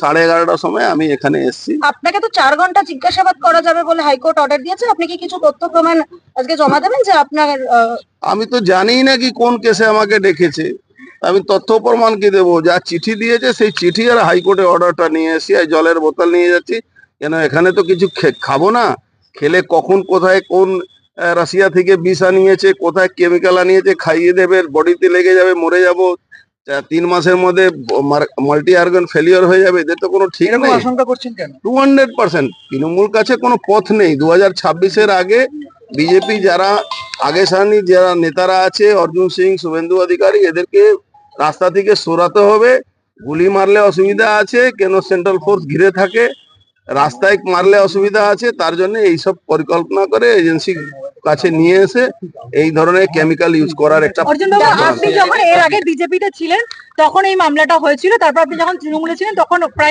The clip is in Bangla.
11:30টার সময় আমি এখানে এসেছি। আপনাকে তো 4 ঘন্টা জিজ্ঞাসাবাদ করা যাবে বলে হাইকোর্ট অর্ডার দিয়েছে। আপনি কি কিছু তথ্য প্রমাণ আজকে জমা দেবেন যে আপনার আমি তো জানিই না কি কোন কেসে আমাকে ডেকেছে। আমি তথ্য প্রমাণ কি দেবো? যা চিঠি দিয়েছে সেই চিঠি আর হাইকোর্টে অর্ডারটা নিয়ে এসেছি। আর জলের বোতল নিয়ে যাচ্ছি, কেন এখানে তো কিছু খাবো না। খেলে কখন কোথায় কোন রাশিয়া থেকে বিষ আনিয়েছে, কোথায় কেমিক্যাল আনিয়েছে, খাইয়ে দেবে, বডিতে লেগে যাবে, মরে যাবো। 3 মাসের মধ্যে মাল্টি অর্গান ফেলিওর হয়ে যাবে, এদের তো কোনো ঠিক নেই। আশঙ্কা করছেন কেন? 200% তৃণমূল কাছে কোনো পথ নেই। 2026-এর আগে বিজেপি যারা আগে সারনি যারা নেতারা আছে, অর্জুন সিং, শুভেন্দু অধিকারী, এদেরকে রাস্তা থেকে সরাতে হবে। গুলি মারলে অসুবিধা আছে, কেন সেন্ট্রাল ফোর্স ঘিরে থাকে, রাস্তায় মারলে অসুবিধা আছে, তার জন্য এইসব পরিকল্পনা করে এজেন্সি কাছে নিয়ে এসে এই ধরনের কেমিক্যাল ইউজ করার একটা আপনি যখন এর আগে বিজেপিতে ছিলেন তখন এই মামলাটা হয়েছিল, তারপর আপনি যখন তৃণমূলে ছিলেন তখন প্রায়